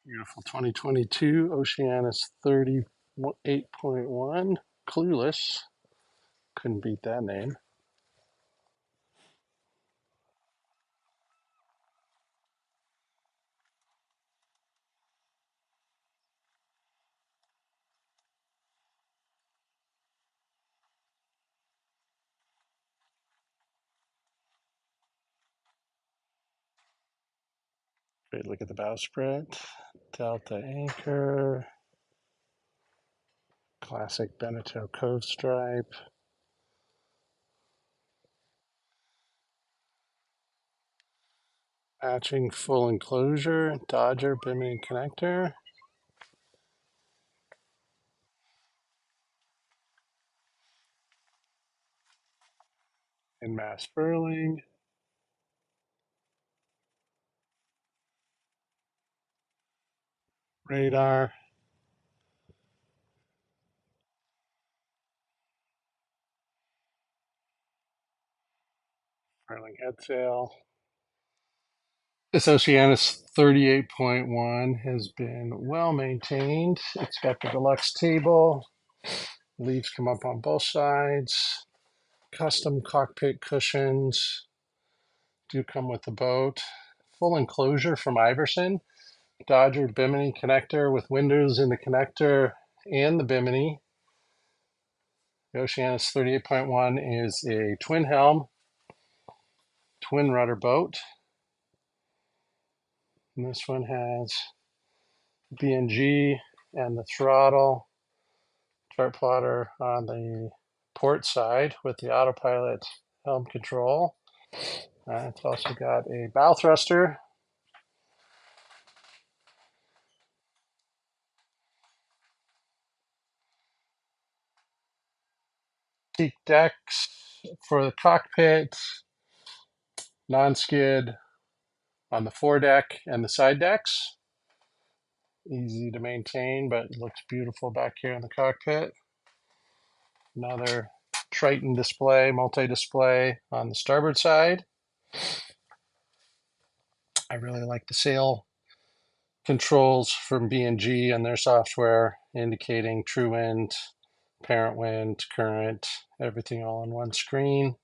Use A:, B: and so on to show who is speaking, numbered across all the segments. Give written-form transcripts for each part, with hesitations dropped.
A: Beautiful 2022 Oceanis 38.1. Clueless. Couldn't beat that name. Great look at the bowsprit. Delta anchor. Classic Beneteau cove stripe. Matching full enclosure. Dodger Bimini connector. In mass furling. Radar. Furling head sail. This Oceanus 38.1 has been well maintained. It's got the deluxe table. Leaves come up on both sides. Custom cockpit cushions do come with the boat. Full enclosure from Iverson. Dodger Bimini connector with windows in the connector and the Bimini. The Oceanus 38.1 is a twin helm, twin rudder boat. And this one has BNG and the throttle, chart plotter on the port side with the autopilot helm control. It's also got a bow thruster. Teak decks for the cockpit, non-skid on the foredeck and the side decks. Easy to maintain, but looks beautiful back here in the cockpit. Another Triton display, multi-display on the starboard side. I really like the sail controls from B&G and their software indicating true wind, apparent wind, current, everything all on one screen.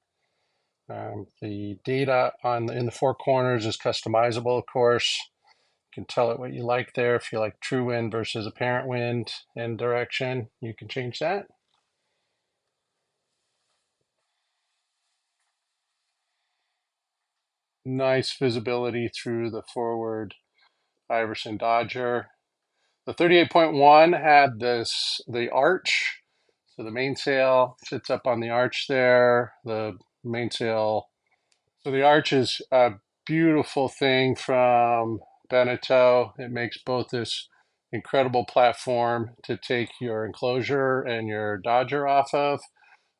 A: The data in the four corners is customizable, of course. You can tell it what you like there. If you like true wind versus apparent wind and direction, you can change that. Nice visibility through the forward Iverson Dodger. The 38.1 had the arch. So the mainsail sits up on the arch there. The mainsail. So the arch is a beautiful thing from Beneteau. It makes both this incredible platform to take your enclosure and your Dodger off of,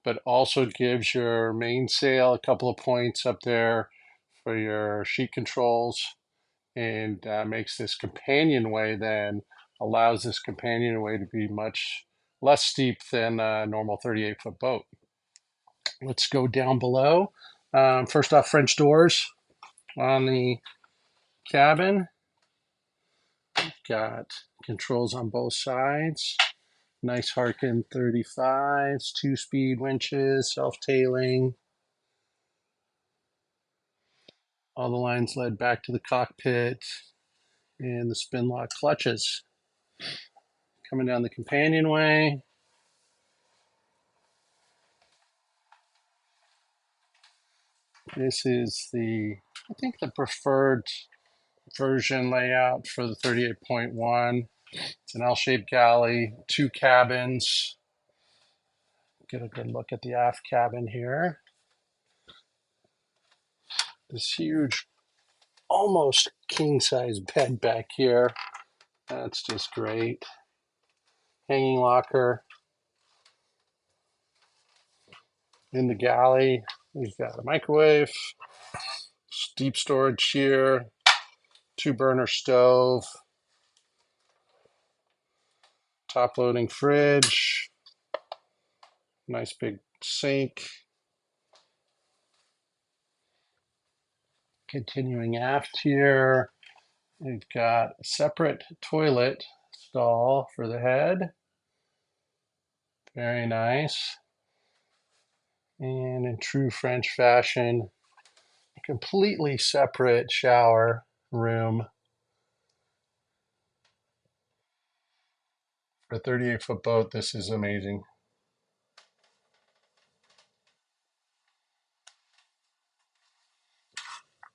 A: but also gives your mainsail a couple of points up there for your sheet controls, and makes this companionway then allows this companionway to be much less steep than a normal 38-foot boat. Let's go down below. First off, French doors on the cabin. Got controls on both sides. Nice Harkin 35s, two-speed winches, self-tailing. All the lines led back to the cockpit and the spin lock clutches. Coming down the companionway. This is I think the preferred version layout for the 38.1. It's an L-shaped galley, two cabins. Get a good look at the aft cabin here. This huge, almost king-size bed back here. That's just great. Hanging locker. In the galley, we've got a microwave, deep storage here, two burner stove, top loading fridge, nice big sink. Continuing aft here, We've got a separate toilet stall for the head. Very nice. And in true French fashion, a completely separate shower room. For a 38-foot boat, this is amazing.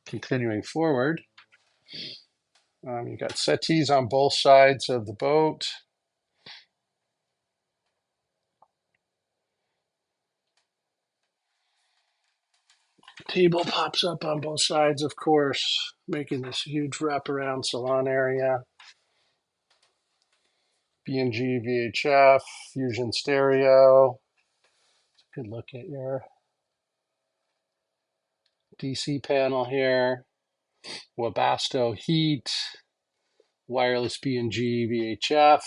A: Continuing forward, you've got settees on both sides of the boat. Table pops up on both sides, of course, making this huge wraparound salon area. B&G VHF, Fusion stereo. Good look at your DC panel here. Webasto heat, wireless B&G VHF.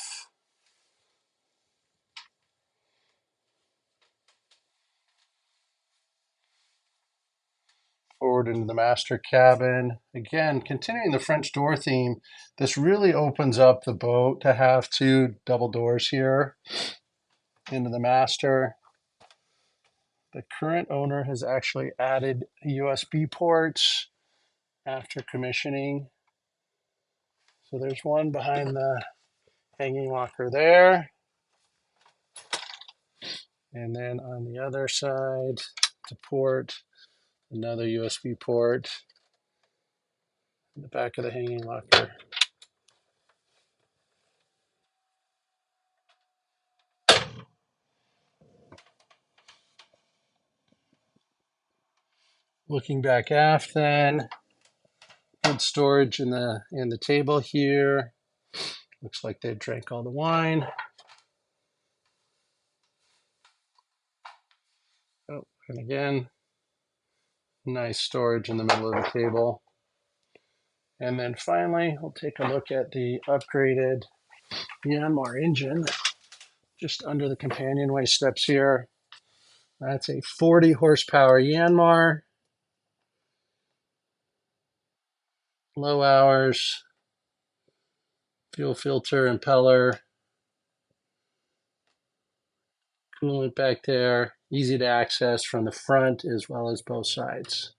A: Forward into the master cabin. Again, continuing the French door theme, this really opens up the boat to have two double doors here into the master. The current owner has actually added USB ports after commissioning. So there's one behind the hanging locker there. And then on the other side, to port, another USB port in the back of the hanging locker. Looking back aft then, good storage in the table here. Looks like they drank all the wine. Oh, and again, nice storage in the middle of the table. And then finally, we'll take a look at the upgraded Yanmar engine just under the companionway steps here. That's a 40 horsepower Yanmar, low hours, fuel filter, impeller, coolant back there, easy to access from the front as well as both sides.